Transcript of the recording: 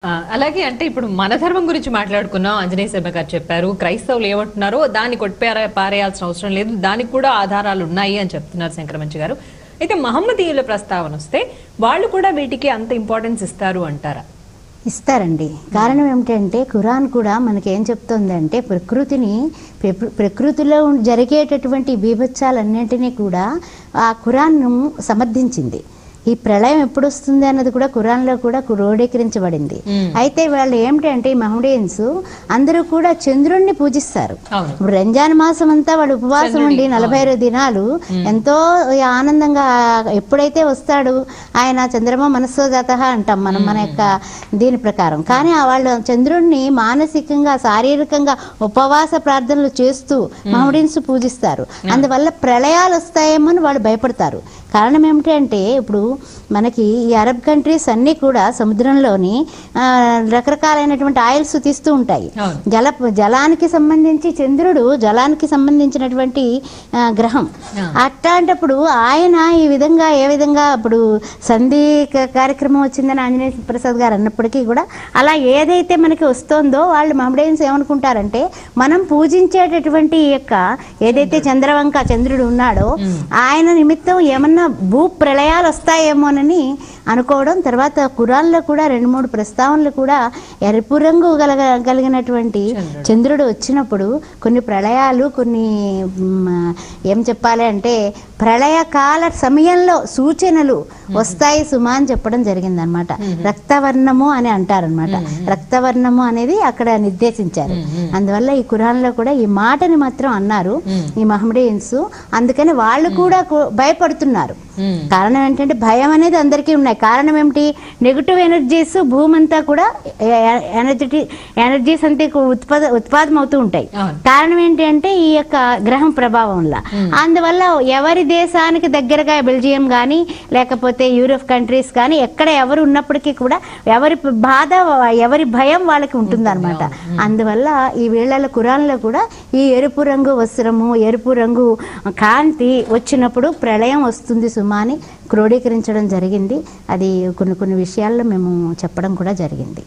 అలాగే అంటే ఇప్పుడు మన ధర్మం గురించి మాట్లాడుకున్నాం. ఆంజనేయ శర్మ గారు చెప్పారు, క్రైస్తవులు ఏమంటున్నారో దాన్ని పారేయాల్సిన అవసరం లేదు, దానికి కూడా ఆధారాలు ఉన్నాయి అని చెప్తున్నారు శంకరమంచి గారు. అయితే మహమ్మదీయుల ప్రస్తావన వస్తే వాళ్ళు కూడా వీటికి అంత ఇంపార్టెన్స్ ఇస్తారు అంటారా? ఇస్తారండి. కారణం ఏమిటంటే ఖురాన్ కూడా మనకేం చెప్తోందంటే ప్రకృతిలో జరిగేటటువంటి బీభత్సాలన్నింటినీ కూడా ఆ ఖురాన్ను సమర్థించింది. ఈ ప్రళయం ఎప్పుడు వస్తుంది అన్నది కూడా ఖురాన్లో కూడా క్రోడీకరించబడింది. అయితే వాళ్ళు ఏమిటంటే మహమ్మడియన్స్ అందరూ కూడా చంద్రుణ్ణి పూజిస్తారు. ఇప్పుడు రంజాన్ మాసం అంతా వాళ్ళు ఉపవాసం ఉండి 42 దినాలు ఎంతో ఆనందంగా ఎప్పుడైతే వస్తాడు ఆయన చంద్రమ మనస్సోజాత అంటాం మనం మన యొక్క దీని ప్రకారం. కానీ వాళ్ళు చంద్రుణ్ణి మానసికంగా శారీరకంగా ఉపవాస ప్రార్థనలు చేస్తూ మహమ్మడియన్స్ పూజిస్తారు. అందువల్ల ప్రళయాలు వస్తాయేమో అని వాళ్ళు భయపడతారు. కారణం ఏమిటంటే ఇప్పుడు మనకి ఈ అరబ్ కంట్రీస్ అన్నీ కూడా సముద్రంలోని రకరకాలైనటువంటి ఆయిల్స్ తీస్తూ ఉంటాయి. జలానికి సంబంధించి చంద్రుడు జలానికి సంబంధించినటువంటి గ్రహం. అట్లాంటప్పుడు ఆయన ఈ విధంగా ఏ విధంగా ఇప్పుడు సంధి కార్యక్రమం వచ్చిందని ఆంజనేయ ప్రసాద్ గారు అన్నప్పటికీ కూడా అలా ఏదైతే మనకి వస్తుందో వాళ్ళు మహమ్మడియన్స్ ఏమనుకుంటారంటే మనం పూజించేటటువంటి యొక్క ఏదైతే చంద్రుడు ఉన్నాడో ఆయన నిమిత్తం ఏమన్నా భూ ప్రళయాలు వస్తాయేమోనని అనుకోవడం. తర్వాత ఖురాన్లో కూడా 2-3 ప్రస్తావనలు కూడా ఎరుపు రంగు కలిగినటువంటి చంద్రుడు వచ్చినప్పుడు కొన్ని ప్రళయాలు కొన్ని ఏం చెప్పాలి అంటే ప్రళయకాల సమయంలో సూచనలు వస్తాయి సుమా అని చెప్పడం జరిగిందనమాట. రక్తవర్ణము అని అంటారనమాట. రక్తవర్ణము అనేది అక్కడ నిర్దేశించారు. అందువల్ల ఈ ఖురాన్లో కూడా ఈ మాటని మాత్రం అన్నారు ఈ మహమ్మడియన్స్. అందుకని వాళ్ళు కూడా భయపడుతున్నారు. కారణం ఏంటంటే భయం అనేది అందరికీ ఉన్నాయి. కారణం ఏమిటి? నెగిటివ్ ఎనర్జీస్ భూమి అంతా కూడా ఎనర్జీస్ అంతా ఉత్పాదం అవుతూ ఉంటాయి. కారణం ఏంటి అంటే ఈ యొక్క గ్రహం ప్రభావం వల్ల. అందువల్ల ఎవరి దేశానికి దగ్గరగా బెల్జియం కానీ లేకపోతే యూరోప్ కంట్రీస్ కానీ ఎక్కడ ఎవరు ఉన్నప్పటికీ కూడా ఎవరి బాధ ఎవరి భయం వాళ్ళకి ఉంటుందన్నమాట. అందువల్ల ఈ వీళ్ళ ఖురాన్లో కూడా ఈ ఎరుపు రంగు వస్త్రము ఎరుపు రంగు కాంతి వచ్చినప్పుడు ప్రళయం వస్తుంది సుమా అని క్రోడీకరించడం జరిగింది. అది కొన్ని విషయాల్లో మేము చెప్పడం కూడా జరిగింది.